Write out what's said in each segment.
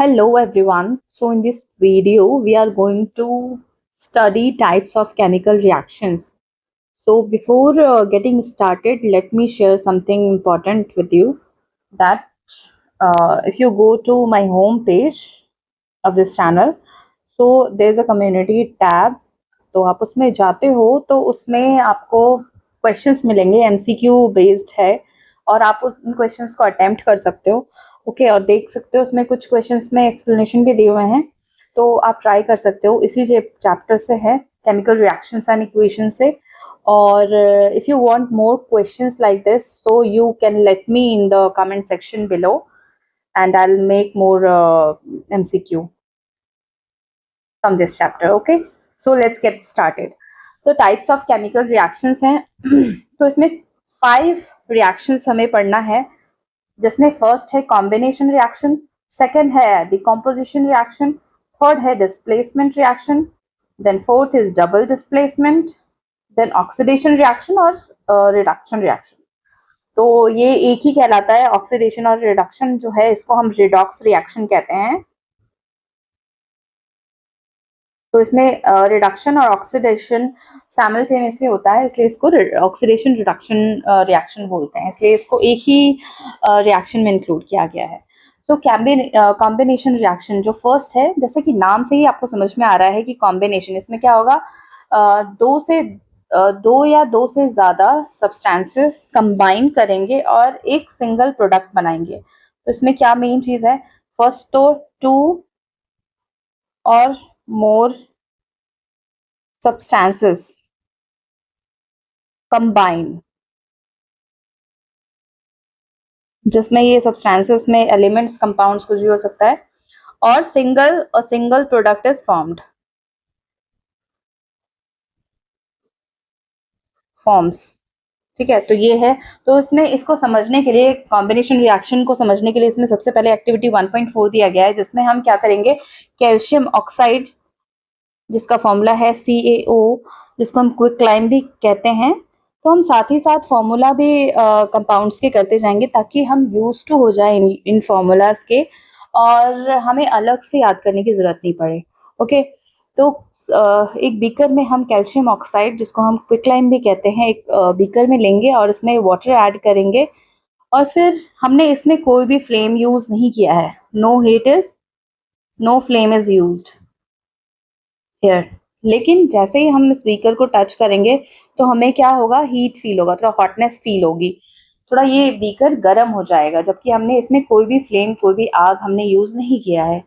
Hello everyone. So in this video we are going to study types of chemical reactions. So before getting started, let me share something important with you that if you go to my home page of this channel, so there's a community tab. तो आप उसमें जाते हो तो उसमें आपको questions मिलेंगे, MCQ based है और आप उन क्वेश्चंस को अटेम्प्ट कर सकते हो। ओके, और देख सकते हो उसमें कुछ क्वेश्चंस में एक्सप्लेनेशन भी दिए हुए हैं, तो आप ट्राई कर सकते हो। इसी चैप्टर से है, केमिकल रिएक्शंस एंड इक्वेशन से। और if you want more questions like this, so you can let me in the comment section below and I'll make more MCQ from this chapter. Okay, so let's get started. So types of chemical reactions हैं तो इसमें 5 reactions हमें पढ़ना है, जिसमें first है combination reaction, second है decomposition reaction, third है displacement reaction, then fourth is double displacement, then oxidation reaction और रिडक्शन रिएक्शन। तो ये एक ही कहलाता है, ऑक्सीडेशन और रिडक्शन जो है इसको हम रिडॉक्स रिएक्शन कहते हैं। तो इसमें रिडक्शन और ऑक्सीडेशन साइमल्टेनियसली होता है, इसलिए इसको ऑक्सीडेशन रिडक्शन रिएक्शन बोलते हैं, इसलिए इसको एक ही रिएक्शन में इंक्लूड किया गया है। तो कॉम्बिनेशन रिएक्शन जो फर्स्ट है, जैसे कि नाम से ही आपको समझ में आ रहा है कि कॉम्बिनेशन, इसमें क्या होगा, दो या दो से ज़्यादा सब्सटेंसेस कंबाइन करेंगे और एक सिंगल प्रोडक्ट बनाएंगे। तो इसमें क्या मेन चीज़ है, फर्स्ट तो टू और more substances combine, जिसमें ये substances में elements, compounds कुछ भी हो सकता है, और single product is forms। ठीक है, तो ये है। तो इसमें इसको समझने के लिए, कॉम्बिनेशन रिएक्शन को समझने के लिए, इसमें सबसे पहले एक्टिविटी 1.4 दिया गया है, जिसमें हम क्या करेंगे, कैल्शियम ऑक्साइड जिसका फॉर्मूला है CaO, जिसको हम क्विकलाइम भी कहते हैं, तो हम साथ ही साथ फॉर्मूला भी कंपाउंड्स के करते जाएंगे ताकि हम यूज टू हो जाए इन फॉर्मूलाज के और हमें अलग से याद करने की ज़रूरत नहीं पड़े। ओके, तो एक बीकर में हम कैल्शियम ऑक्साइड, जिसको हम क्विकलाइम भी कहते हैं, एक बीकर में लेंगे और इसमें वाटर ऐड करेंगे, और फिर हमने इसमें कोई भी फ्लेम यूज नहीं किया है, no flame is used here. लेकिन जैसे ही हम इस बीकर को टच करेंगे तो हमें क्या होगा, हीट फील होगा, थोड़ा हॉटनेस फील होगी, थोड़ा ये बीकर गर्म हो जाएगा, जबकि हमने इसमें कोई भी फ्लेम, कोई भी आग हमने यूज नहीं किया है।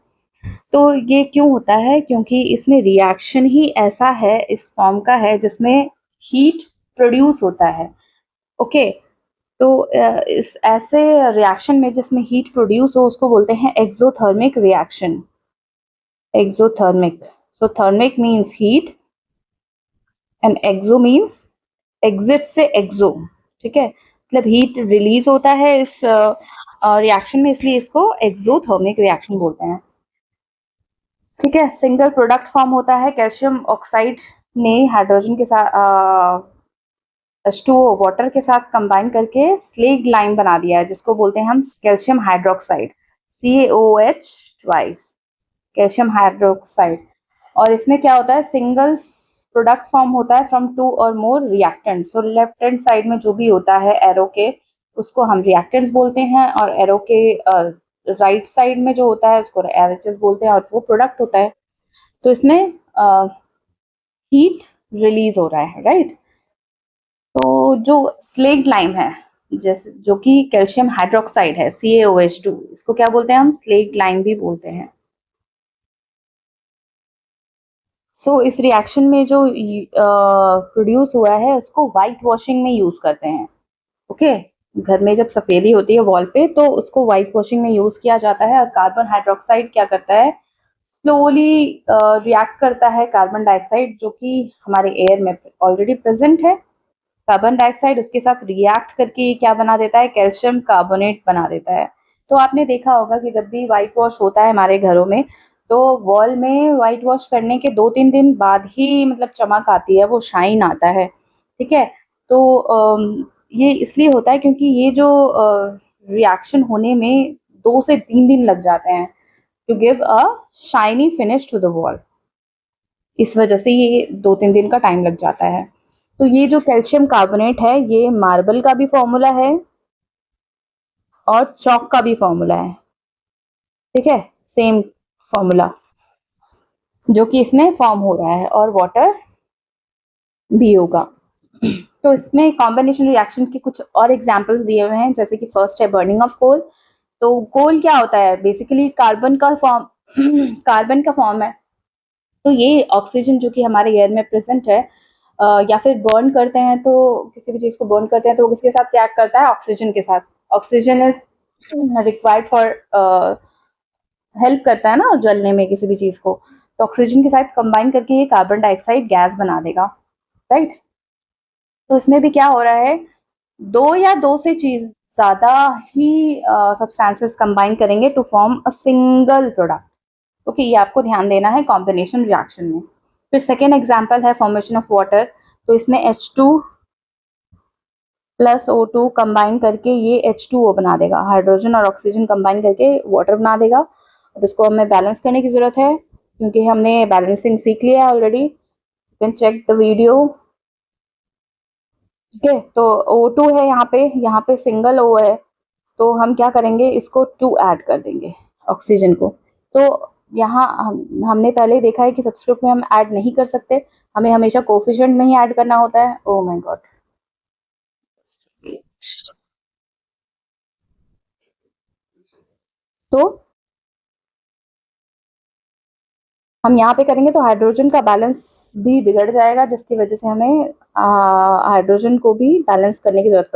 तो ये क्यों होता है, क्योंकि इसमें रिएक्शन ही ऐसा है, इस फॉर्म का है, जिसमें हीट प्रोड्यूस होता है। ओके, तो इस ऐसे रिएक्शन में जिसमें हीट प्रोड्यूस हो, उसको बोलते हैं exothermic reaction. Exothermic, so thermic means heat and exo means exit से exo। ठीक है, मतलब हीट रिलीज होता है इस रिएक्शन में, इसलिए इसको एक्सोथर्मिक रिएक्शन बोलते हैं। ठीक है, सिंगल प्रोडक्ट फॉर्म होता है, कैल्शियम ऑक्साइड ने हाइड्रोजन के साथ H2O वाटर के साथ कंबाइन करके स्लेग लाइन बना दिया है, जिसको बोलते हैं हम calcium hydroxide, CaOH twice, calcium hydroxide. और इसमें क्या होता है, सिंगल प्रोडक्ट फॉर्म होता है फ्रॉम टू और more reactants. So left hand side में जो भी होता है एरो के, उसको हम रिएक्टेंट्स बोलते हैं, और एरो के राइट साइड में जो होता है उसको RHS बोलते हैं, और वो प्रोडक्ट होता है। तो इसमें हीट रिलीज हो रहा है, राइट। तो जो स्लेग लाइम है, जैसे जो कि कैल्शियम हाइड्रोक्साइड है, CaOH2, इसको क्या बोलते हैं हम, स्लेग लाइम भी बोलते हैं। सो इस रिएक्शन में जो प्रोड्यूस हुआ है उसको वाइट वॉशिंग में यूज करते हैं। ओके, घर में जब सफेदी होती है वॉल पे, तो उसको वाइट वॉशिंग में यूज किया जाता है। और कार्बन हाइड्रोक्साइड क्या करता है, स्लोली रिएक्ट करता है कार्बन डाइऑक्साइड, जो कि हमारे एयर में ऑलरेडी प्रेजेंट है। कार्बन डाइऑक्साइड उसके साथ रिएक्ट करके क्या बना देता है, कैल्शियम कार्बोनेट बना देता है। तो आपने देखा होगा कि जब भी वाइट वॉश होता है हमारे घरों में, तो वॉल में वाइट वॉश करने के 2-3 दिन बाद ही मतलब चमक आती है, वो शाइन आता है। ठीक है, तो ये इसलिए होता है क्योंकि ये जो रिएक्शन होने में 2 से 3 दिन लग जाते हैं। To give a shiny finish to the wall. इस वजह से ये 2-3 दिन का टाइम लग जाता है। तो ये जो कैल्शियम कार्बोनेट है ये मार्बल का भी फॉर्मूला है और चॉक का भी फॉर्मूला है, ठीक है, सेम फॉर्मूला जो कि इसमें फॉर्म हो रहा है, और वाटर भी होगा। तो इसमें कॉम्बिनेशन रिएक्शन के कुछ और एग्जांपल्स दिए हुए हैं, जैसे कि फर्स्ट है बर्निंग ऑफ कोल। तो कोल क्या होता है, बेसिकली कार्बन का फॉर्म कार्बन का फॉर्म है। तो ये ऑक्सीजन जो कि हमारे एयर में प्रेजेंट है, या फिर बर्न करते हैं, तो किसी भी चीज़ को बर्न करते हैं तो वो किसके साथ रिएक्ट करता है, ऑक्सीजन के साथ। Oxygen is required for, help करता है ना जलने में किसी भी चीज़ को। तो ऑक्सीजन के साथ कंबाइन करके ये कार्बन डाइऑक्साइड गैस बना देगा, राइट। तो इसमें भी क्या हो रहा है, दो या दो से चीज ज्यादा ही सब्सटेंसेस कंबाइन करेंगे to form a single product. Okay, ये आपको ध्यान देना है कॉम्बिनेशन रिएक्शन में। फिर सेकेंड एग्जांपल है फॉर्मेशन ऑफ वाटर। तो इसमें H2 प्लस O2 कंबाइन करके ये H2O बना देगा, हाइड्रोजन और ऑक्सीजन कंबाइन करके वाटर बना देगा। अब इसको हमें बैलेंस करने की जरूरत है, क्योंकि हमने बैलेंसिंग सीख लिया है already. You can check the video. ठीक है, तो O2 है यहाँ पे सिंगल O है, तो हम क्या करेंगे, इसको 2 ऐड कर देंगे ऑक्सीजन को। तो यहाँ हमने पहले ही देखा है कि सब्स्क्रिप्ट में हम ऐड नहीं कर सकते, हमें हमेशा कोफिशिएंट में ही ऐड करना होता है। Oh my God. तो हम यहाँ पे करेंगे तो हाइड्रोजन का बैलेंस भी बिगड़ जाएगा, जिसकी वजह से हमें हाइड्रोजन को भी बैलेंस करने की जरूरत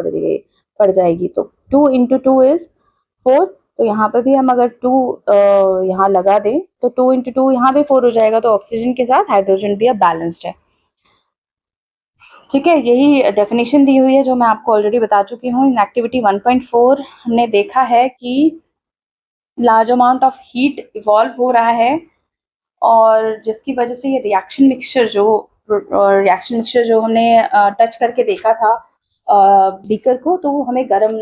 पड़ जाएगी। तो 2 इंटू 2 इज 4। तो यहाँ पे भी हम अगर 2 यहाँ लगा दें तो 2 इंटू 2 यहाँ भी 4 हो जाएगा। तो ऑक्सीजन के साथ हाइड्रोजन भी अब बैलेंस्ड है। ठीक है, यही डेफिनेशन दी हुई है जो मैं आपको ऑलरेडी बता चुकी हूँ। इन एक्टिविटी 1.4 हमने देखा है कि large amount of heat evolve हो रहा है, और जिसकी वजह से ये रिएक्शन मिक्सचर जो हमने टच करके देखा था बीकर को, तो हमें गर्म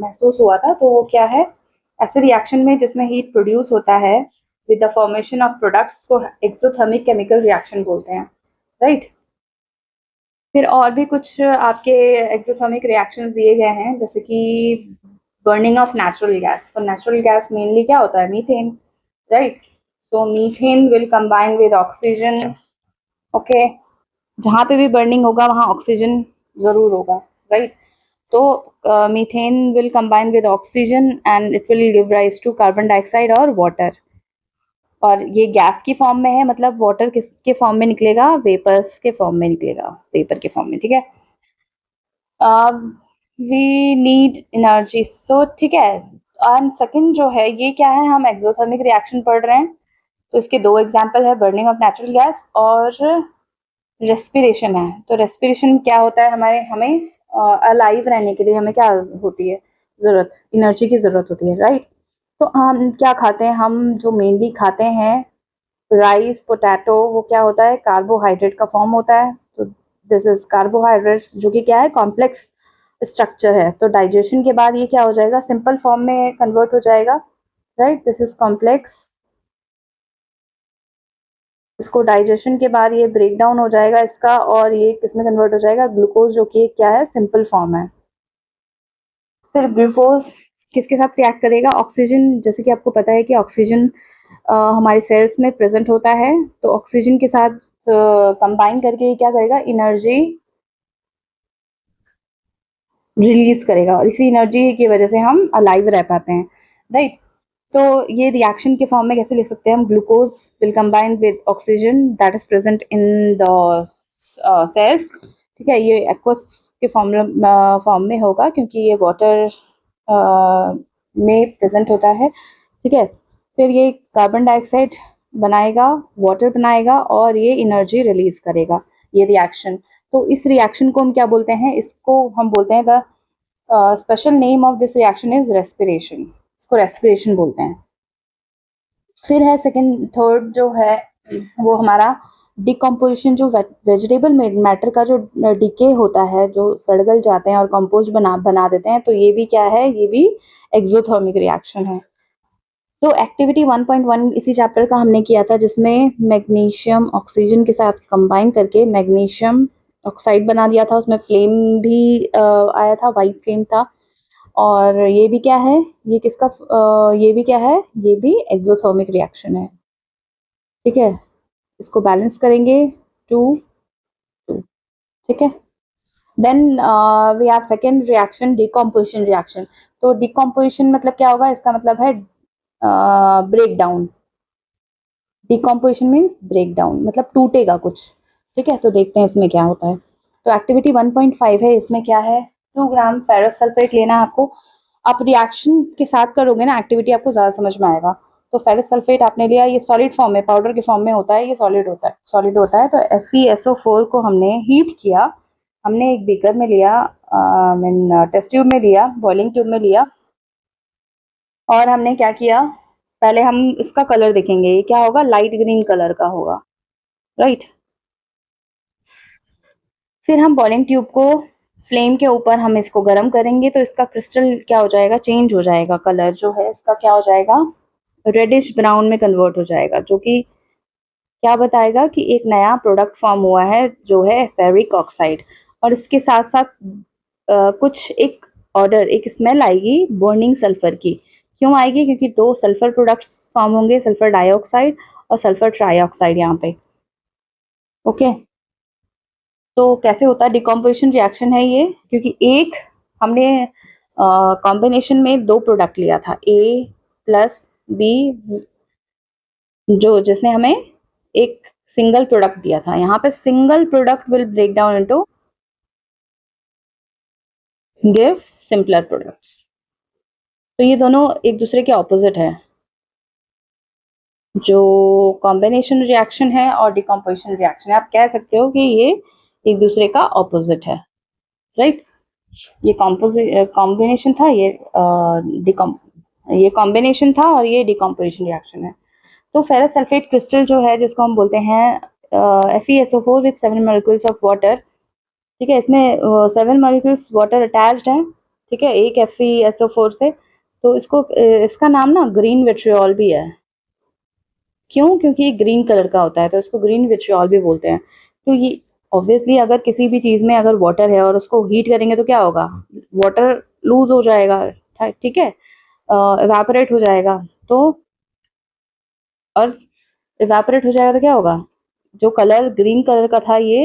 महसूस हुआ था। तो वो क्या है, ऐसे रिएक्शन में जिसमें हीट प्रोड्यूस होता है with the formation of products को एक्सोथर्मिक केमिकल रिएक्शन बोलते हैं, राइट। फिर और भी कुछ आपके एक्सोथर्मिक रिएक्शंस दिए गए हैं, जैसे कि बर्निंग ऑफ नेचुरल गैस। तो नेचुरल गैस मेनली क्या होता है, मीथेन, राइट। तो methane will combine with oxygen. Okay, जहाँ पे भी बर्निंग होगा वहाँ ऑक्सीजन जरूर होगा, राइट। तो methane will combine with oxygen and it will give rise to carbon dioxide और वाटर। और ये गैस की फॉर्म में है, मतलब वाटर किसके फॉर्म में निकलेगा, वेपर्स के फॉर्म में निकलेगा, वेपर के फॉर्म में, ठीक है। वी नीड एनर्जी, सो ठीक है। एंड सेकंड जो है ये क्या है, हम एक्सोथर्मिक रिएक्शन पढ़ रहे हैं। तो इसके दो एग्जांपल है, बर्निंग ऑफ नेचुरल गैस और रेस्पिरेशन है। तो रेस्पिरेशन क्या होता है, हमें अलाइव रहने के लिए हमें क्या होती है ज़रूरत, एनर्जी की ज़रूरत होती है, राइट। तो हम क्या खाते हैं, हम जो मेनली खाते हैं राइस, पोटैटो, वो क्या होता है, कार्बोहाइड्रेट का फॉर्म होता है। तो दिस इज कार्बोहाइड्रेट्स, जो कि क्या है, कॉम्प्लेक्स स्ट्रक्चर है। तो डाइजेशन के बाद ये क्या हो जाएगा, सिंपल फॉर्म में कन्वर्ट हो जाएगा, राइट। This is complex. इसको डाइजेशन के बाद ये ब्रेक डाउन हो जाएगा इसका, और ये किसमें कन्वर्ट हो जाएगा, ग्लूकोज, जो कि क्या है, सिंपल फॉर्म है। फिर ग्लूकोज किसके साथ रिएक्ट करेगा, ऑक्सीजन। जैसे कि आपको पता है कि ऑक्सीजन हमारे सेल्स में प्रेजेंट होता है, तो ऑक्सीजन के साथ कंबाइन करके ये क्या करेगा, एनर्जी रिलीज करेगा, और इसी एनर्जी की वजह से हम अलाइव रह पाते हैं, राइट। तो ये रिएक्शन के फॉर्म में कैसे लिख सकते हैं हम, glucose will combine with oxygen that is present in the cells. ठीक है, ये एक्वस के फॉर्म में होगा, क्योंकि ये वाटर में प्रेजेंट होता है, ठीक है। फिर ये कार्बन डाइऑक्साइड बनाएगा, वाटर बनाएगा, और ये एनर्जी रिलीज करेगा, ये रिएक्शन। तो इस रिएक्शन को हम क्या बोलते हैं, इसको हम बोलते हैं the special name of this reaction is respiration. इसको रेस्पिरेशन बोलते हैं। फिर है सेकंड, थर्ड जो है वो हमारा डिकम्पोजिशन, जो वेजिटेबल मैटर का जो डिके होता है, जो सड़गल जाते हैं और कंपोस्ट बना देते हैं, तो ये भी क्या है, ये भी एक्सोथर्मिक रिएक्शन है। तो एक्टिविटी 1.1 इसी चैप्टर का हमने किया था, जिसमें मैग्नीशियम ऑक्सीजन के साथ कंबाइन करके मैग्नीशियम ऑक्साइड बना दिया था। उसमें फ्लेम भी आया था, वाइट फ्लेम था। और ये भी क्या है, ये किसका ये भी क्या है, ये भी एक्सोथर्मिक रिएक्शन है। ठीक है, इसको बैलेंस करेंगे 2 2। ठीक है, then we have second reaction, decomposition reaction. तो डिकम्पोजिशन मतलब क्या होगा, इसका मतलब है break down. Decomposition means break down, मतलब टूटेगा कुछ। ठीक है, तो देखते हैं इसमें क्या होता है। तो एक्टिविटी 1.5 है, इसमें क्या है, 2 ग्राम फेरस सल्फेट लेना है आपको। आप रिएक्शन के साथ करोगे ना एक्टिविटी, आपको ज़्यादा समझ में आएगा। तो फेरस सल्फेट आपने लिया, ये सॉलिड फॉर्म में, पाउडर के फॉर्म में होता है, ये सॉलिड होता है, सॉलिड होता है। तो FeSO4 को हमने हीट किया, हमने एक बीकर में लिया, टेस्ट ट्यूब में लिया, बॉइलिंग ट्यूब में लिया। और हमने क्या किया, पहले हम इसका कलर देखेंगे, ये क्या होगा, लाइट ग्रीन कलर का होगा, राइट। फिर हम बॉइलिंग ट्यूब को फ्लेम के ऊपर हम इसको गर्म करेंगे, तो इसका क्रिस्टल क्या हो जाएगा, चेंज हो जाएगा, कलर जो है इसका क्या हो जाएगा, रेडिश ब्राउन में कन्वर्ट हो जाएगा, जो कि क्या बताएगा कि एक नया प्रोडक्ट फॉर्म हुआ है, जो है फेरिक ऑक्साइड। और इसके साथ साथ कुछ एक ऑर्डर, एक स्मेल आएगी बर्निंग सल्फर की। क्यों आएगी, क्योंकि 2 सल्फर प्रोडक्ट्स फॉर्म होंगे, सल्फर डाइऑक्साइड और सल्फर ट्राइऑक्साइड यहाँ पे। ओके, तो कैसे होता है डिकम्पोजिशन रिएक्शन है ये, क्योंकि एक हमने कॉम्बिनेशन में 2 प्रोडक्ट लिया था, A प्लस B, जो जिसने हमें एक सिंगल प्रोडक्ट दिया था। यहाँ पे single product will break down into give simpler products. तो ये दोनों एक दूसरे के ऑपोजिट है, जो कॉम्बिनेशन रिएक्शन है और डिकम्पोजिशन रिएक्शन है। आप कह सकते हो कि ये एक दूसरे का ऑपोजिट है, राइट। ये कॉम्बिनेशन था, ये कॉम्बिनेशन था और ये डिकम्पोजिशन रिएक्शन है। तो फेरस सल्फेट क्रिस्टल जो है, जिसको हम बोलते हैं FeSO4 with 7 molecules of water. ठीक है, इसमें 7 मॉलिक्यूल्स वाटर अटैच्ड हैं। ठीक है, एक FeSO4 से। तो इसको इसका नाम ना ग्रीन विट्रियोल भी है। क्यों, क्योंकि ये ग्रीन कलर का होता है, तो इसको ग्रीन विट्रियोल भी बोलते हैं। तो ये ऑब्वियसली अगर किसी भी चीज़ में अगर वाटर है और उसको हीट करेंगे तो क्या होगा, वाटर लूज हो जाएगा, ठीक है, इवेपोरेट हो जाएगा। तो और इवेपोरेट हो जाएगा तो क्या होगा, जो कलर ग्रीन कलर का था, ये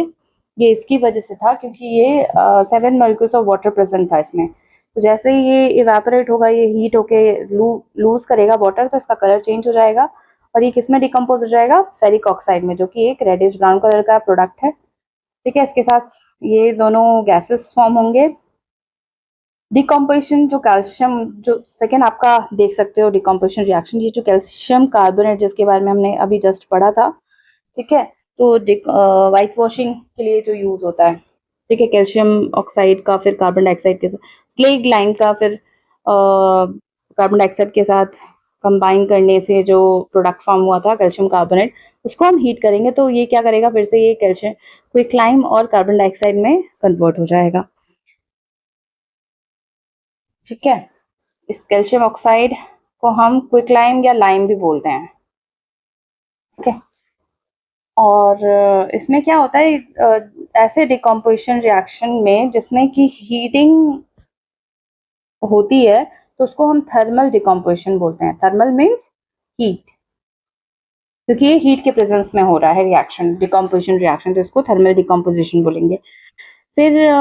इसकी वजह से था, क्योंकि ये 7 मॉलिक्यूल्स ऑफ वाटर प्रेजेंट था इसमें। तो जैसे ही ये इवेपोरेट होगा, ये हीट होके लूज करेगा वाटर, तो इसका कलर चेंज हो जाएगा। और ये किस में डिकम्पोज हो जाएगा, फेरिक ऑक्साइड में, जो कि एक रेडिश ब्राउन कलर का प्रोडक्ट है। ठीक है, इसके साथ ये दोनों गैसेस फॉर्म होंगे। डिकम्पोजिशन, जो कैल्शियम, जो सेकेंड आपका देख सकते हो डिकम्पोजिशन रिएक्शन, ये जो कैल्शियम कार्बोनेट जिसके बारे में हमने अभी जस्ट पढ़ा था। ठीक है, तो वाइट वॉशिंग के लिए जो यूज होता है। ठीक है, कैल्शियम ऑक्साइड का फिर कार्बन डाइऑक्साइड के साथ, स्लेग लाइन का फिर कार्बन डाइऑक्साइड के साथ कंबाइन करने से जो प्रोडक्ट फॉर्म हुआ था कैल्शियम कार्बोनेट, उसको हम हीट करेंगे तो ये क्या करेगा, फिर से ये कैल्शियम क्विकलाइम और कार्बन डाइऑक्साइड में कन्वर्ट हो जाएगा। ठीक है, इस कैल्शियम ऑक्साइड को हम क्विकलाइम या लाइम भी बोलते हैं। ठीक है, और इसमें क्या होता है, ऐसे डिकम्पोजिशन रिएक्शन में जिसमें कि हीटिंग होती है, तो उसको हम थर्मल डिकम्पोजिशन बोलते हैं। थर्मल मीन्स हीट, क्योंकि ये हीट के प्रेजेंस में हो रहा है रिएक्शन, डिकम्पोजिशन रिएक्शन, तो इसको थर्मल डिकम्पोजिशन बोलेंगे। फिर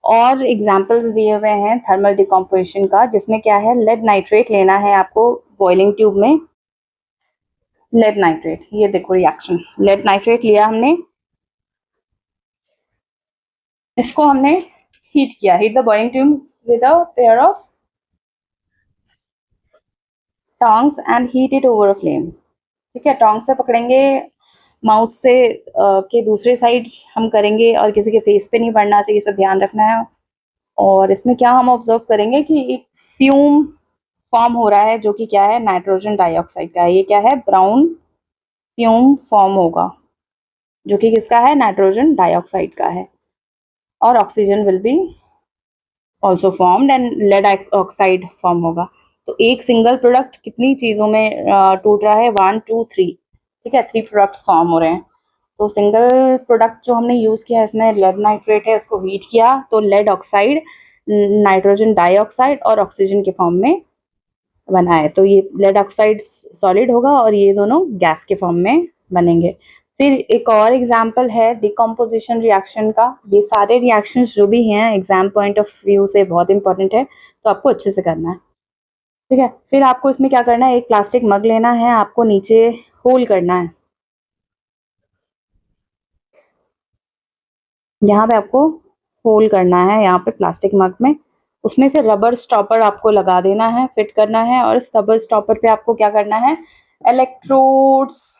और एग्जांपल्स दिए हुए हैं थर्मल डिकम्पोजिशन का, जिसमें क्या है, लेड नाइट्रेट लेना है आपको बॉइलिंग ट्यूब में। लेड नाइट्रेट, ये देखो रिएक्शन, लेड नाइट्रेट लिया हमने, इसको हमने हीट किया, heat the boiling tube with a pair of tongs and heat it over a flame. ठीक है, टोंग से पकड़ेंगे, माउथ से के दूसरे साइड हम करेंगे, और किसी के फेस पे नहीं पड़ना चाहिए, सब ध्यान रखना है। और इसमें क्या हम ऑब्जर्व करेंगे कि एक फ्यूम फॉर्म हो रहा है, जो कि क्या है, नाइट्रोजन डाइऑक्साइड का है। ये क्या है, ब्राउन फ्यूम फॉर्म होगा, जो कि किसका है, नाइट्रोजन डाइऑक्साइड का है। और oxygen will be also formed and lead oxide form होगा। तो एक सिंगल प्रोडक्ट कितनी चीज़ों में टूट रहा है, 1 2 3, ठीक है, 3 प्रोडक्ट्स फॉर्म हो रहे हैं। तो सिंगल प्रोडक्ट जो हमने यूज़ किया है इसमें लेड नाइट्रेट है, उसको हीट किया तो लेड ऑक्साइड, नाइट्रोजन डाइऑक्साइड और ऑक्सीजन के फॉर्म में बना है। तो ये लेड ऑक्साइड सॉलिड होगा और ये दोनों गैस के फॉर्म में बनेंगे। फिर एक और एग्जांपल है डिकम्पोजिशन रिएक्शन का। ये सारे रिएक्शंस जो भी हैं एग्जाम पॉइंट ऑफ व्यू से बहुत इंपॉर्टेंट है, तो आपको अच्छे से करना है, ठीक है। फिर आपको इसमें क्या करना है, एक प्लास्टिक मग लेना है, आपको नीचे होल करना है, यहाँ पे आपको होल करना है, यहाँ पे प्लास्टिक मग में। उसमें फिर रबर स्टॉपर आपको लगा देना है, फिट करना है, और इस रबर स्टॉपर पे आपको क्या करना है, इलेक्ट्रोड्स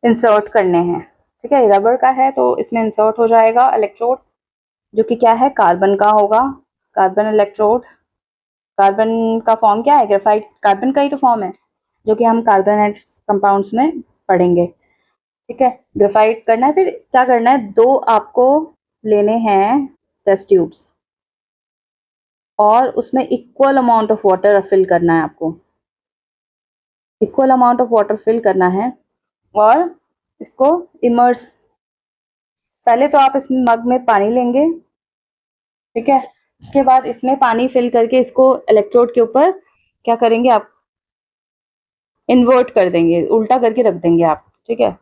इंसर्ट करने हैं, ठीक है। रबर का है तो इसमें इंसर्ट हो जाएगा इलेक्ट्रोड, जो कि क्या है, कार्बन का होगा, कार्बन इलेक्ट्रोड। कार्बन का फॉर्म क्या है, ग्रेफाइट कार्बन का ही तो फॉर्म है, जो कि हम कार्बोनेट कंपाउंड्स में पढ़ेंगे, ठीक है। ग्रेफाइट करना है। फिर क्या करना है, दो आपको लेने हैं टेस्ट ट्यूब्स, और उसमें equal amount of water fill करना है आपको, equal amount of water fill करना है, और इसको इमर्स, पहले तो आप इस मग में पानी लेंगे, ठीक है। उसके बाद इसमें पानी फिल करके इसको इलेक्ट्रोड के ऊपर क्या करेंगे आप, इन्वर्ट कर देंगे, उल्टा करके रख देंगे आप, ठीक है।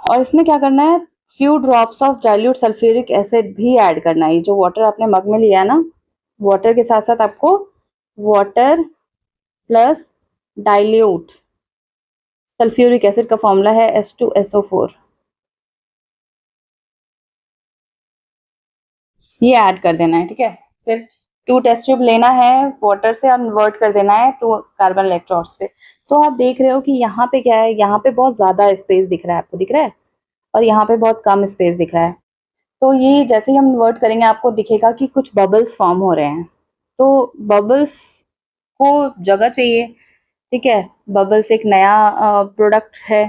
और इसमें क्या करना है, few drops of dilute sulphuric acid भी ऐड करना है। ये जो वाटर आपने मग में लिया है ना, वाटर के साथ साथ आपको water plus dilute sulphuric acid का फॉर्मूला है H2SO4, ये ऐड कर देना है, ठीक है। फिर 2 टेस्ट ट्यूब लेना है, वाटर से कन्वर्ट कर देना है 2 कार्बन इलेक्ट्रोड्स पे। तो आप देख रहे हो कि यहाँ पे क्या है, यहाँ पे बहुत ज्यादा स्पेस दिख रहा है, आपको दिख रहा है, और यहाँ पे बहुत कम स्पेस दिख रहा है। तो ये जैसे ही हम कन्वर्ट करेंगे आपको दिखेगा कि कुछ बबल्स फॉर्म हो रहे हैं। तो बबल्स को जगह चाहिए, ठीक है। बबल्स एक नया प्रोडक्ट है,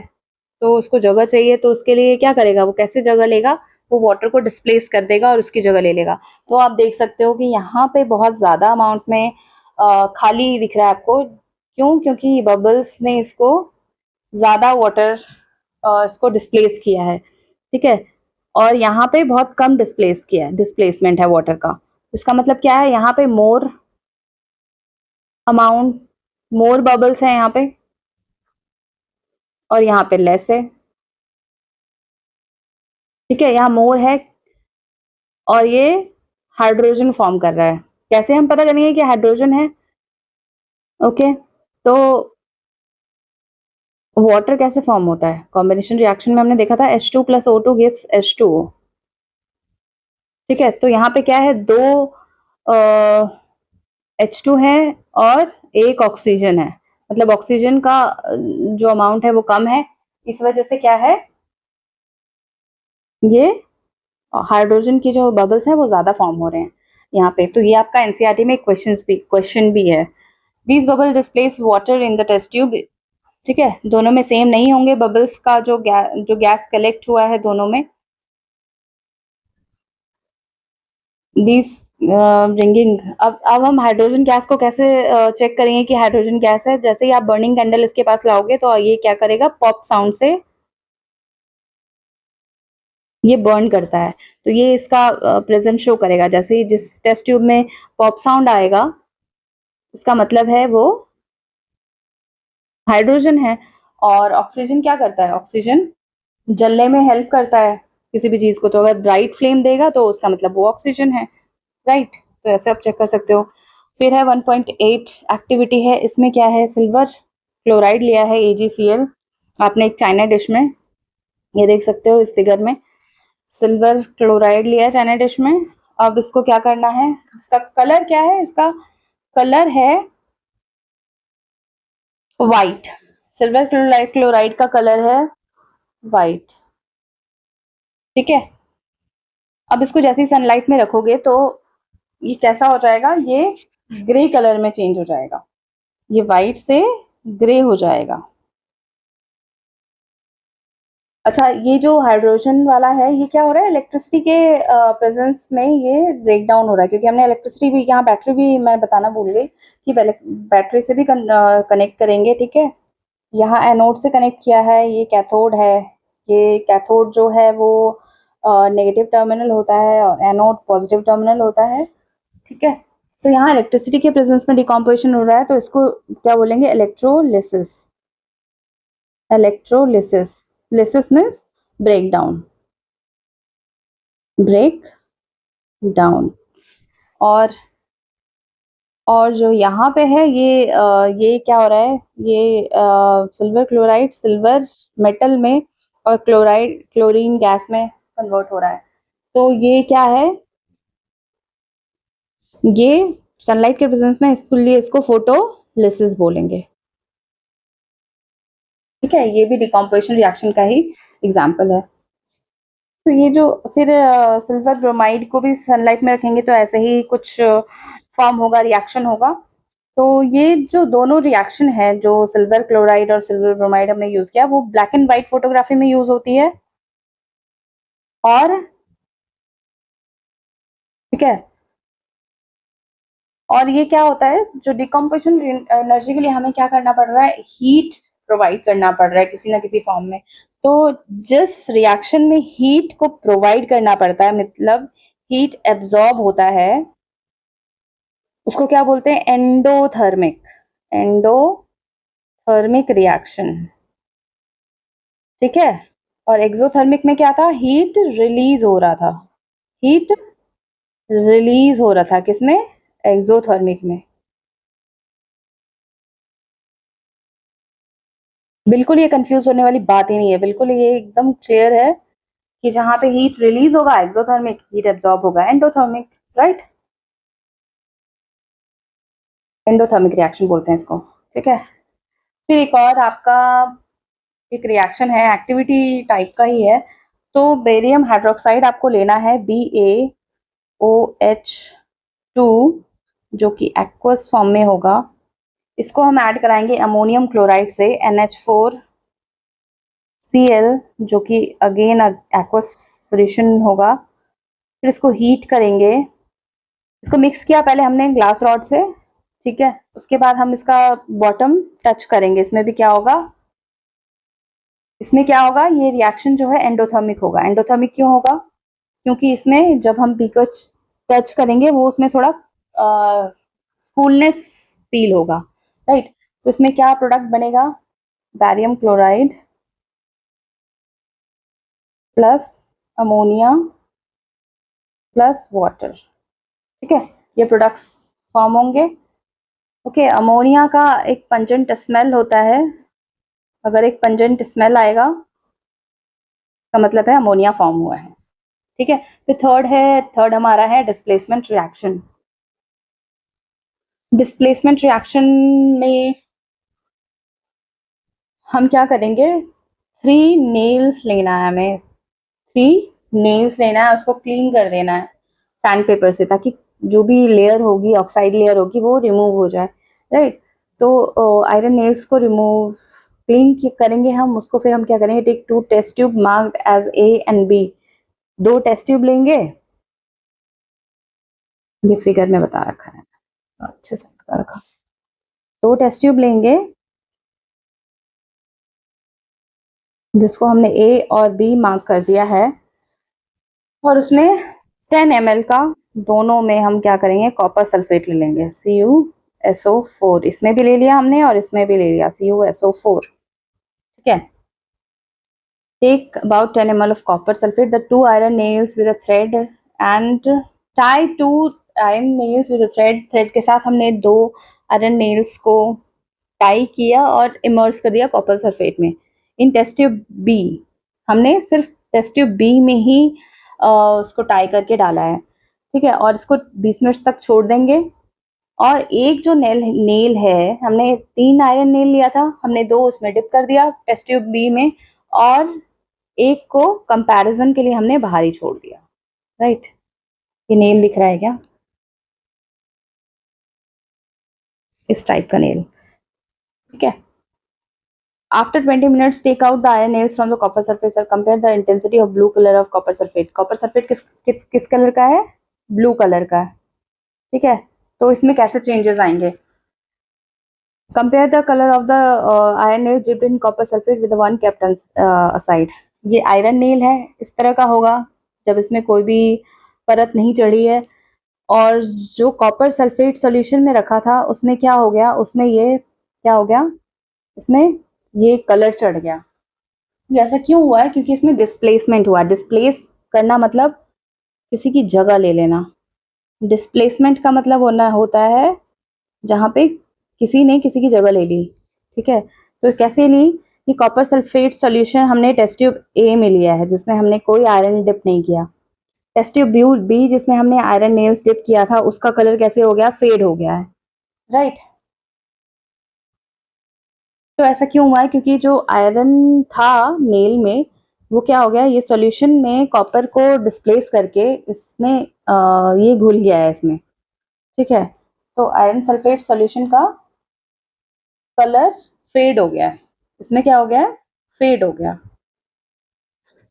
तो उसको जगह चाहिए, तो उसके लिए क्या करेगा, वो कैसे जगह लेगा, वो वाटर को डिस्प्लेस कर देगा और उसकी जगह ले लेगा। तो आप देख सकते हो कि यहाँ पे बहुत ज़्यादा अमाउंट में खाली दिख रहा है आपको, क्यों, क्योंकि बबल्स ने इसको ज़्यादा वाटर इसको डिस्प्लेस किया है, ठीक है। और यहाँ पे बहुत कम डिस्प्लेस किया है, डिस्प्लेसमेंट है वाटर का। इसका मतलब क्या है, यहाँ पे मोर अमाउंट, मोर बबल्स है यहाँ पे, और यहाँ पे लेस है, ठीक है। यहाँ मोर है और ये हाइड्रोजन फॉर्म कर रहा है। कैसे हम पता करेंगे कि हाइड्रोजन है, ओके। तो वाटर कैसे फॉर्म होता है, कॉम्बिनेशन रिएक्शन में हमने देखा था H2 plus O2 gives H2O, ठीक है। तो यहाँ पे क्या है, दो H2 है और एक ऑक्सीजन है, मतलब ऑक्सीजन का जो अमाउंट है वो कम है, इस वजह से क्या है, ये हाइड्रोजन की जो बबल्स हैं वो ज्यादा फॉर्म हो रहे हैं यहाँ पे। तो ये आपका एनसीईआरटी में क्वेश्चन भी है, these bubble displace water in the test tube, ठीक है। दोनों में सेम नहीं होंगे बबल्स का, जो गैस कलेक्ट हुआ है दोनों में, दिस रिंगिंग। अब हम हाइड्रोजन गैस को कैसे चेक करेंगे कि हाइड्रोजन गैस है, जैसे ही आप बर्निंग कैंडल इसके पास लाओगे तो ये क्या करेगा, पॉप साउंड से ये बर्न करता है। तो ये इसका प्रेजेंट शो करेगा, जैसे ही जिस टेस्ट ट्यूब में पॉप साउंड आएगा इसका मतलब है वो हाइड्रोजन है। और ऑक्सीजन क्या करता है, ऑक्सीजन जलने में हेल्प करता है किसी भी चीज को, तो अगर ब्राइट फ्लेम देगा तो उसका मतलब वो ऑक्सीजन है, राइट। तो ऐसे आप चेक कर सकते हो। फिर है 1.8 एक्टिविटी है, इसमें क्या है, सिल्वर क्लोराइड लिया है AgCl आपने एक चाइना डिश में, ये देख सकते हो इस फिगर में, सिल्वर क्लोराइड लिया है चाइना डिश में। अब इसको क्या करना है, इसका कलर क्या है, इसका कलर है वाइट, सिल्वर क्लोराइड का कलर है वाइट, ठीक है। अब इसको जैसे ही सनलाइट में रखोगे तो ये कैसा हो जाएगा, ये ग्रे कलर में चेंज हो जाएगा, ये वाइट से ग्रे हो जाएगा, अच्छा, ये जो हाइड्रोजन वाला है ये क्या हो रहा है, इलेक्ट्रिसिटी के प्रेजेंस में ये ब्रेक डाउन हो रहा है, क्योंकि हमने इलेक्ट्रिसिटी भी, यहाँ बैटरी भी मैं बताना भूल गई कि बैटरी से भी कनेक्ट करेंगे, ठीक है। यहाँ एनोड से कनेक्ट किया है, ये कैथोड है। ये कैथोड जो है वो नेगेटिव टर्मिनल होता है और एनोड पॉजिटिव टर्मिनल होता है, ठीक है। तो यहाँ इलेक्ट्रिसिटी के प्रेजेंस में डिकम्पोजिशन हो रहा है, तो इसको क्या बोलेंगे, electrolysis. Electrolysis, lysis means break down, break down. और जो यहाँ पे है ये क्या हो रहा है, ये सिल्वर क्लोराइड सिल्वर मेटल में और क्लोराइड क्लोरीन गैस में कन्वर्ट हो रहा है। तो ये क्या है, ये सनलाइट के प्रेजेंस में इसके लिए इसको फोटोलिसिस बोलेंगे, ठीक है। ये भी डिकम्पोजिशन रिएक्शन का ही एग्जाम्पल है। तो ये जो फिर सिल्वर ब्रोमाइड को भी सनलाइट में रखेंगे तो ऐसे ही कुछ फॉर्म होगा, रिएक्शन होगा। तो ये जो दोनों रिएक्शन है, जो सिल्वर क्लोराइड और सिल्वर ब्रोमाइड हमने यूज किया, वो ब्लैक एंड व्हाइट फोटोग्राफी में यूज होती है। और ठीक है, और ये क्या होता है, जो डिकम्पोजिशन एनर्जी के लिए हमें क्या करना पड़ रहा है, हीट प्रोवाइड करना पड़ रहा है किसी ना किसी फॉर्म में। तो जिस रिएक्शन में हीट को प्रोवाइड करना पड़ता है, मतलब हीट एब्जॉर्ब होता है, उसको क्या बोलते हैं, एंडोथर्मिक। एंडोथर्मिक रिएक्शन, ठीक है। और एक्सोथर्मिक में क्या था, हीट रिलीज हो रहा था, हीट रिलीज हो रहा था किसमें, एक्सोथर्मिक में। बिल्कुल ये कंफ्यूज होने वाली बात ही नहीं है, बिल्कुल ये एकदम क्लियर है कि जहां पे हीट रिलीज होगा एक्सोथर्मिक, हीट एब्जॉर्ब होगा एंडोथर्मिक, राइट। एंडोथर्मिक रिएक्शन बोलते हैं इसको, ठीक है। फिर एक और आपका एक रिएक्शन है, एक्टिविटी टाइप का ही है। तो बेरियम हाइड्रोक्साइड आपको लेना है, BaOH2, जो कि एक्वस फॉर्म में होगा। इसको हम ऐड कराएंगे अमोनियम क्लोराइड से, NH4Cl, जो कि अगेन एक्वस सॉल्यूशन होगा। फिर इसको हीट करेंगे, इसको मिक्स किया पहले हमने ग्लास रॉड से, ठीक है। उसके बाद हम इसका बॉटम टच करेंगे, इसमें भी क्या होगा, इसमें क्या होगा, ये रिएक्शन जो है एंडोथर्मिक होगा। एंडोथर्मिक क्यों होगा, क्योंकि इसमें जब हम बीकर टच करेंगे वो उसमें थोड़ा कूलनेस फील होगा, राइट। तो इसमें क्या प्रोडक्ट बनेगा, barium chloride plus ammonia plus water, ठीक है। ये प्रोडक्ट्स फॉर्म होंगे। ओके, अमोनिया का एक पंजेंट स्मेल होता है, अगर एक पंजेंट स्मेल आएगा का मतलब है अमोनिया फॉर्म हुआ है, ठीक है। फिर थर्ड हमारा है डिस्प्लेसमेंट रिएक्शन। डिस्प्लेसमेंट रिएक्शन में हम क्या करेंगे, 3 नेल्स लेना है हमें, 3 नेल्स लेना है, उसको क्लीन कर देना है सैंड पेपर से, ताकि जो भी लेयर होगी, ऑक्साइड लेयर होगी, वो रिमूव हो जाए, राइट। तो आयरन नेल्स को रिमूव क्लीन करेंगे हम उसको, फिर हम क्या करेंगे, take 2 test tube marked as A and B। 2 test tube लेंगे, ये फिगर में बता रखा है, अच्छे से बता रखा। 2 टेस्ट ट्यूब लेंगे, जिसको हमने A और B मार्क कर दिया है, और उसमें 10 ml का, दोनों में हम क्या करेंगे, कॉपर सल्फेट ले लेंगे, CuSO4। इसमें भी ले लिया हमने और इसमें भी ले लिया CuSO4, ठीक है। Take about 10 ml of copper sulfate, the 2 iron nails with a thread and tie 2 iron nails with a thread। Thread के साथ हमने 2 आयरन नेल्स को टाई किया और इमर्स कर दिया कॉपर सल्फेट में। इन टेस्ट ट्यूब बी, हमने सिर्फ टेस्ट ट्यूब बी में ही उसको टाई करके डाला है, ठीक है। और इसको 20 मिनट तक छोड़ देंगे। और एक जो नेल है, हमने 3 आयरन नेल लिया था, हमने 2 उसमें डिप कर दिया टेस्ट ट्यूब बी में, और एक को कंपैरिजन के लिए हमने बाहर ही छोड़ दिया, राइट। ये नेल दिख रहा है क्या, इस टाइप का नेल, ठीक है। After 20 minutes, take out the iron nails from the copper surface or compare the intensity of blue color of copper sulfate. Copper sulfate किस कलर का है? ब्लू कलर का है, ठीक है। तो इसमें कैसे चेंजेस आएंगे? Compare the colour of the iron nail dipped in copper sulphate with one kept aside. ये आयरन नेल है, इस तरह का होगा जब इसमें कोई भी परत नहीं चढ़ी है, और जो कॉपर सल्फेट सॉल्यूशन में रखा था उसमें क्या हो गया, उसमें ये क्या हो गया, इसमें ये कलर चढ़ गया। ये ऐसा क्यों हुआ है? क्योंकि इसमें डिस्प्लेसमेंट हुआ। डिस्प्लेस करना मतलब किसी की जगह ले लेना। डिस्प्लेसमेंट का मतलब होता है जहाँ पे किसी ने किसी की जगह ले ली, ठीक है। तो कैसे ली? कि कॉपर सल्फेट सॉल्यूशन हमने टेस्ट ट्यूब ए में लिया है जिसमें हमने कोई आयरन डिप नहीं किया। टेस्ट ट्यूब बी जिसमें हमने आयरन नेल्स डिप किया था, उसका कलर कैसे हो गया? फेड हो गया है, राइट। तो ऐसा क्यों हुआ है? क्योंकि जो आयरन था नेल में वो क्या हो गया, ये सॉल्यूशन में कॉपर को डिस्प्लेस करके इसमें ये घुल गया है इसमें, ठीक है। तो आयरन सल्फेट सॉल्यूशन का कलर फेड हो गया है, इसमें क्या हो गया है? फेड हो गया,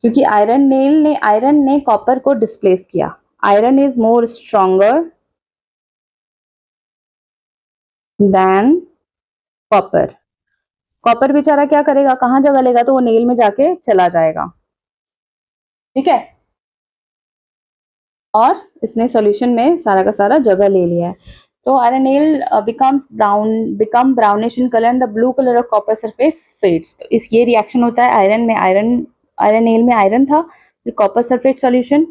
क्योंकि आयरन ने कॉपर को डिस्प्लेस किया। Iron is more stronger than copper. Copper बेचारा क्या करेगा, कहाँ जगह लेगा? तो वो नेल में जाके चला जाएगा, ठीक है। और इसने सॉल्यूशन में सारा का सारा जगह ले लिया है। तो iron nail become brownish in colour and the blue colour of copper sulphate fades. तो इस ये रिएक्शन होता है आयरन नेल में आयरन था, फिर कॉपर सल्फेट सॉल्यूशन,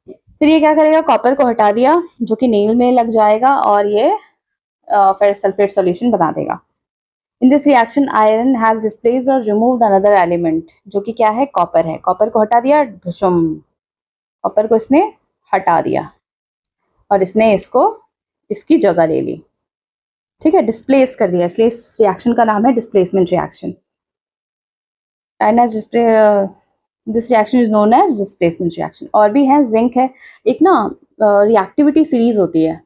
फिर ये क्या करेगा, कॉपर को हटा दिया जो कि नेल में लग जाएगा और ये फेरस सल्फेट सॉल्यूशन बना देगा। In this reaction iron has displaced और रिमूव्ड अनदर एलिमेंट, जो कि क्या है? कॉपर है। कॉपर को हटा दिया, ढुशुम, कॉपर को इसने हटा दिया और इसने इसकी जगह ले ली, ठीक है, डिस्प्लेस कर दिया, इसलिए इस रिएक्शन का नाम है displacement reaction. And as this reaction is known as displacement reaction. और भी है, जिंक है। एक ना रिएक्टिविटी सीरीज होती है,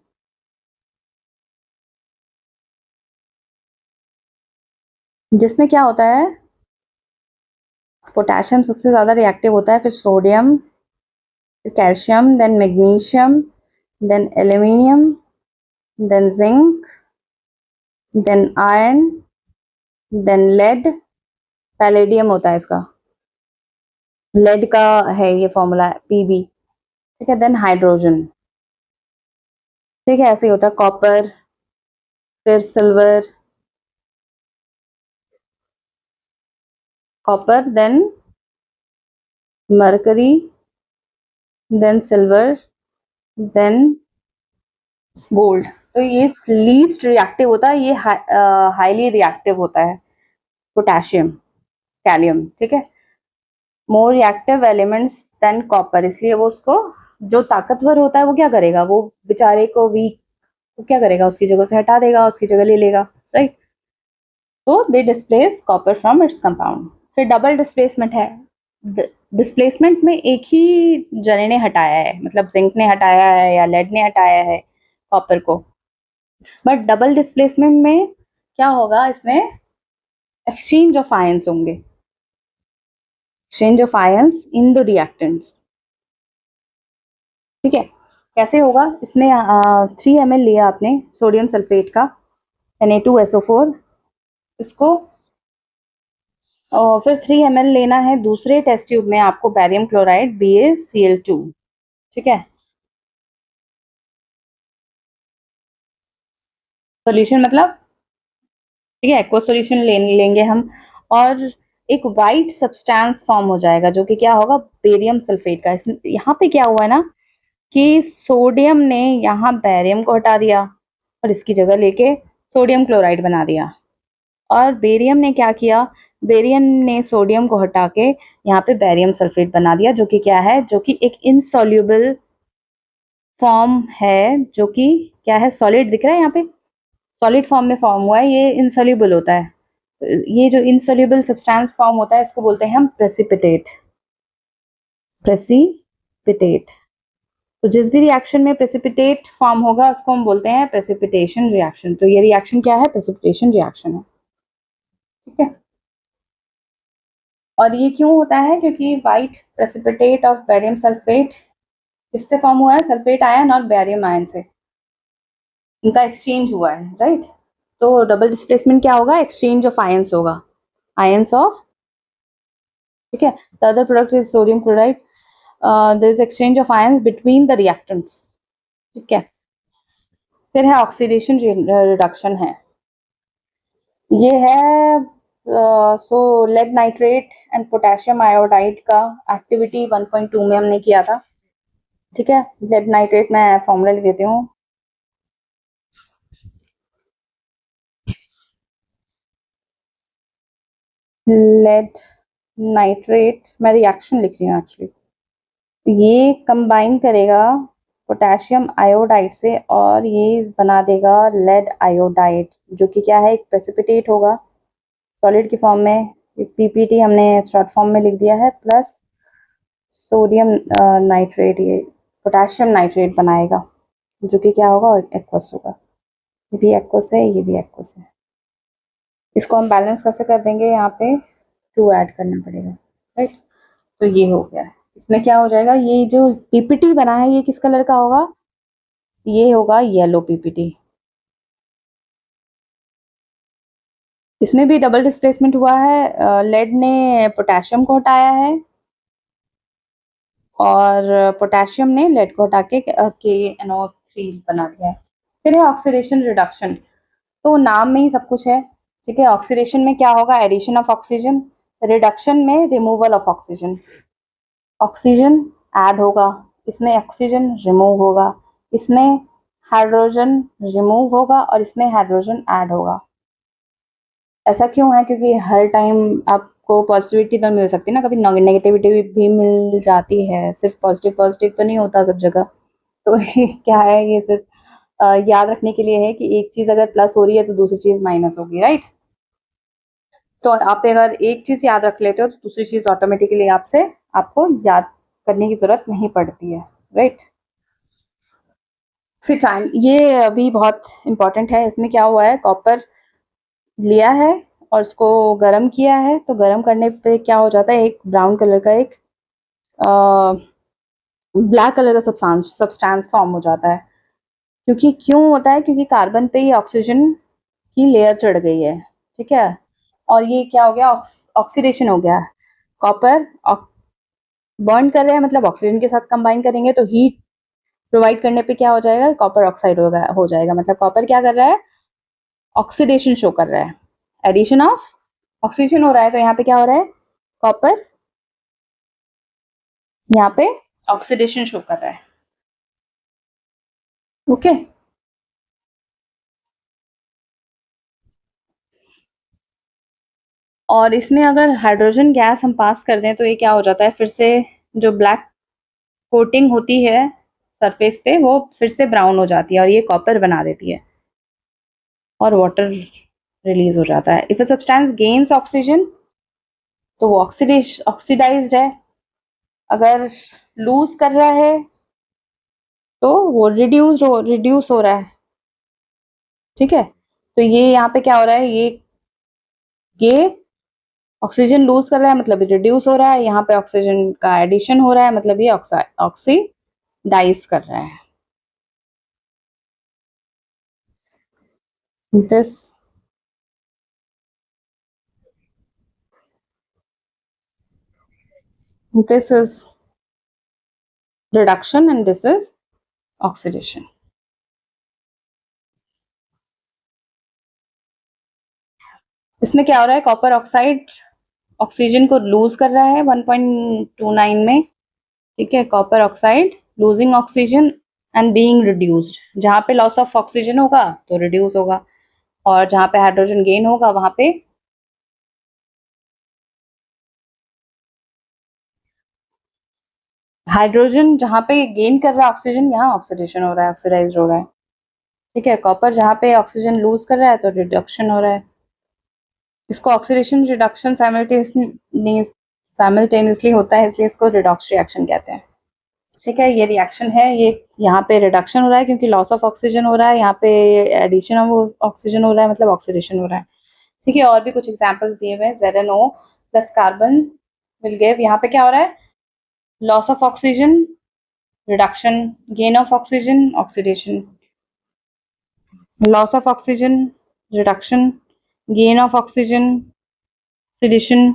जिसमें क्या होता है, पोटेशियम सबसे ज्यादा रिएक्टिव होता है, फिर सोडियम, फिर calcium, then magnesium, then aluminium, then zinc, then iron, then lead, palladium होता है इसका, लेड का है ये फॉर्मूला पीबी, ठीक है। देन हाइड्रोजन, ठीक है। ऐसे ही होता है, कॉपर, फिर silver, copper, then mercury, then silver, then gold. तो ये लीस्ट रिएक्टिव होता है, ये हाईली रिएक्टिव होता है पोटेशियम, कैलियम, ठीक है। More reactive elements than copper, इसलिए वो उसको, जो ताकतवर होता है वो क्या करेगा, वो बेचारे को वीक, वो क्या करेगा, उसकी जगह से हटा देगा, उसकी जगह ले लेगा, राइट। तो they displace copper from its compound. फिर डबल डिस्प्लेसमेंट है। डिस्प्लेसमेंट में एक ही जने ने हटाया है, मतलब जिंक ने हटाया है या लेड ने हटाया है कॉपर को। बट डबल डिस्प्लेसमेंट में क्या होगा, इसमें एक्सचेंज ऑफ आयंस होंगे, exchange of ions in the reactants, ठीक है। कैसे होगा? इसमें 3 ml लिया आपने सोडियम सल्फेट का, Na2SO4, इसको फिर 3 ml लेना है दूसरे टेस्ट ट्यूब में आपको बैरियम क्लोराइड BaCl2, ठीक है। सॉल्यूशन मतलब, ठीक है, एक्वा सॉल्यूशन लेंगे हम, और एक वाइट सब्सटेंस फॉर्म हो जाएगा जो कि क्या होगा, बेरियम सल्फेट का। यहाँ पे क्या हुआ है ना, कि सोडियम ने यहाँ बैरियम को हटा दिया और इसकी जगह लेके सोडियम क्लोराइड बना दिया, और बेरियम ने क्या किया, बेरियम ने सोडियम को हटा के यहाँ पे बैरियम सल्फेट बना दिया, जो कि क्या है, जो कि एक इनसॉल्युबल फॉर्म है, जो कि क्या है, सॉलिड दिख रहा है यहाँ पे, सॉलिड फॉर्म में फॉर्म हुआ है, ये इनसॉल्युबल होता है। ये जो इनसॉल्युबल सब्सटेंस फॉर्म होता है इसको बोलते हैं हम प्रेसिपिटेट, प्रेसिपिटेट। तो जिस भी रिएक्शन में प्रेसिपिटेट फॉर्म होगा उसको हम बोलते हैं प्रेसिपिटेशन रिएक्शन। तो ये रिएक्शन क्या है, प्रेसिपिटेशन रिएक्शन है, ठीक है। और ये क्यों होता है? क्योंकि white precipitate of barium sulphate किससे फॉर्म हुआ है? सल्फेट आयन और बेरियम आयन से इनका एक्सचेंज हुआ है, राइट? तो डबल डिस्प्लेसमेंट क्या होगा? एक्सचेंज ऑफ आयंस होगा, आयंस ऑफ, ठीक है। The other product is sodium chloride, there is exchange of ions between the reactants, ठीक है। फिर है ऑक्सीडेशन रिडक्शन है, ये है so lead nitrate and potassium iodide का एक्टिविटी 1.2 में हमने किया था, ठीक है। लेड नाइट्रेट मैं फॉर्मूला लिख देती हूँ, लेड नाइट्रेट, मैं रिएक्शन लिख रही हूँ एक्चुअली, ये कंबाइन करेगा पोटेशियम आयोडाइड से और ये बना देगा लेड आयोडाइड, जो कि क्या है? एक प्रेसिपिटेट होगा सॉलिड की फॉर्म में, पीपीटी हमने शॉर्ट फॉर्म में लिख दिया है, प्लस सोडियम नाइट्रेट, ये पोटेशियम नाइट्रेट बनाएगा, जो कि क्या होगा? एक्वस होगा। ये भी एक्वस है, ये भी एक्वस है। इसको हम बैलेंस कैसे कर देंगे? यहाँ पे 2 ऐड करना पड़ेगा, राइट? तो ये हो गया। इसमें क्या हो जाएगा? ये जो पीपीटी बना है ये किस कलर का होगा? ये होगा येलो पीपीटी। इसमें भी डबल डिस्प्लेसमेंट हुआ है, लेड ने पोटेशियम को हटाया है और पोटेशियम ने लेड को हटा के KNO3 बना दिया है। फिर है ऑक्सीडेशन रिडक्शन, तो नाम में ही सब कुछ है, ठीक है। ऑक्सीडेशन में क्या होगा? एडिशन ऑफ ऑक्सीजन, रिडक्शन में removal of oxygen, oxygen add होगा, इसमें ऑक्सीजन रिमूव होगा, इसमें हाइड्रोजन रिमूव होगा और इसमें हाइड्रोजन ऐड होगा। ऐसा क्यों है? क्योंकि हर टाइम आपको पॉजिटिविटी तो मिल सकती है ना, कभी नेगेटिविटी भी मिल जाती है, सिर्फ पॉजिटिव पॉजिटिव तो नहीं होता सब जगह। तो ये क्या है? ये सिर्फ याद रखने के लिए है कि एक चीज अगर प्लस हो रही है तो दूसरी चीज माइनस होगी, राइट? तो आप अगर एक चीज याद रख लेते हो तो दूसरी चीज ऑटोमेटिकली आपसे आपको याद करने की जरूरत नहीं पड़ती है, राइट? फिर टाइम, ये अभी बहुत इंपॉर्टेंट है। इसमें क्या हुआ है? कॉपर लिया है और इसको गर्म किया है, तो गर्म करने पे क्या हो जाता है? एक ब्राउन कलर का एक ब्लैक कलर का सब्सटेंस फॉर्म हो जाता है। क्योंकि क्यों होता है? क्योंकि कार्बन पे ही ऑक्सीजन की लेयर चढ़ गई है, ठीक है। और ये क्या हो गया? ऑक्सीडेशन हो गया। कॉपर बर्न कर रहे हैं, मतलब ऑक्सीजन के साथ कंबाइन करेंगे तो हीट प्रोवाइड करने पे क्या हो जाएगा? कॉपर ऑक्साइड हो जाएगा। मतलब कॉपर क्या कर रहा है? ऑक्सीडेशन शो कर रहा है, एडिशन ऑफ ऑक्सीजन हो रहा है, तो यहाँ पे क्या हो रहा है? कॉपर यहाँ पे ऑक्सीडेशन शो कर रहा है, ओके। और इसमें अगर हाइड्रोजन गैस हम पास कर दें तो ये क्या हो जाता है? फिर से जो ब्लैक कोटिंग होती है सरफेस पे वो फिर से ब्राउन हो जाती है और ये कॉपर बना देती है और वाटर रिलीज हो जाता है। If a substance gains oxygen तो वो ऑक्सीडाइज्ड है, अगर लूज कर रहा है तो वो रिड्यूस हो रहा है, ठीक है। तो ये यहाँ पे क्या हो रहा है? ये ऑक्सीजन लूज कर रहा है मतलब रिड्यूस हो रहा है, यहाँ पे ऑक्सीजन का एडिशन हो रहा है मतलब ये ऑक्सीडाइज कर रहा है। this this is reduction and this is oxidation. इसमें क्या हो रहा है? कॉपर ऑक्साइड ऑक्सीजन को लूज कर रहा है 1.29 में, ठीक है। Copper oxide losing oxygen and being reduced, जहाँ पे लॉस ऑफ ऑक्सीजन होगा तो रिड्यूस होगा और जहाँ पे हाइड्रोजन गेन होगा वहाँ पे हाइड्रोजन, जहाँ पे गेन कर रहा है ऑक्सीजन, यहाँ ऑक्सीडेशन हो रहा है, ऑक्सीडाइज हो रहा है, ठीक है। कॉपर जहाँ पे ऑक्सीजन लूज कर रहा है तो रिडक्शन हो रहा है। इसको ऑक्सीडेशन रिडक्शन साइमल्टेनियसली होता है, इसलिए इसको रिडॉक्स रिएक्शन कहते हैं, ठीक है। ये रिएक्शन है, ये यहाँ पे रिडक्शन हो रहा है क्योंकि लॉस ऑफ ऑक्सीजन हो रहा है, यहाँ पे एडिशन ऑफ ऑक्सीजन हो रहा है मतलब ऑक्सीडेशन हो रहा है, ठीक है। और भी कुछ एग्जांपल्स दिए हुए हैं। ZnO plus carbon will give, यहाँ पे क्या हो रहा है, loss of oxygen, reduction, gain of oxygen, oxidation, loss of oxygen, reduction, gain of oxygen, oxidation।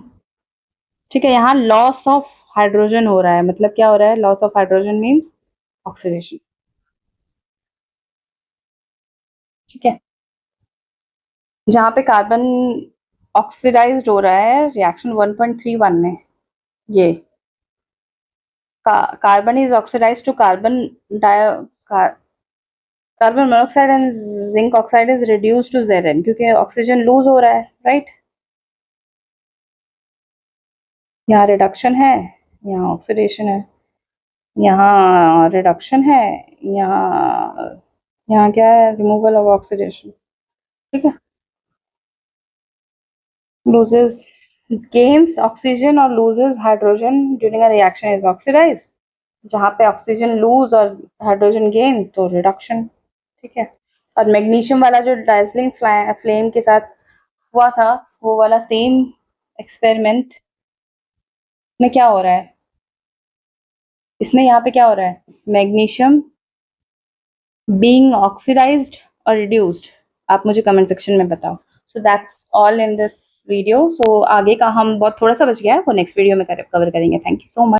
ठीक है, यहाँ लॉस ऑफ हाइड्रोजन हो रहा है, मतलब क्या हो रहा है, loss of hydrogen means oxidation. ठीक है, जहाँ पे कार्बन ऑक्सीडाइज्ड हो रहा है रिएक्शन 1.31 में, ये carbon is oxidised to carbon carbon monoxide and zinc oxide is reduced to Zn, क्योंकि ऑक्सीजन लूज हो रहा है, राइट। यहाँ रिडक्शन है, यहाँ ऑक्सीडेशन है, यहाँ रिडक्शन है, यहाँ यहाँ क्या है, रिमूवल ऑफ ऑक्सीडेशन। ठीक है, loses gains oxygen और loses hydrogen during a reaction is oxidized। जहाँ पे ऑक्सीजन लूज और हाइड्रोजन गेन तो रिडक्शन। ठीक है, और मैग्नीशियम वाला जो डाइजलिंग फ्लेम के साथ हुआ था, वो वाला सेम एक्सपेरिमेंट में क्या हो रहा है, इसमें यहाँ पे क्या हो रहा है, मैग्नीशियम बीइंग ऑक्सीडाइज्ड और रिड्यूस्ड। आप मुझे कमेंट सेक्शन में बताओ। So that's all in this video. So आगे का हम बहुत थोड़ा सा बच गया है, वो नेक्स्ट वीडियो में कवर करेंगे। Thank you so much.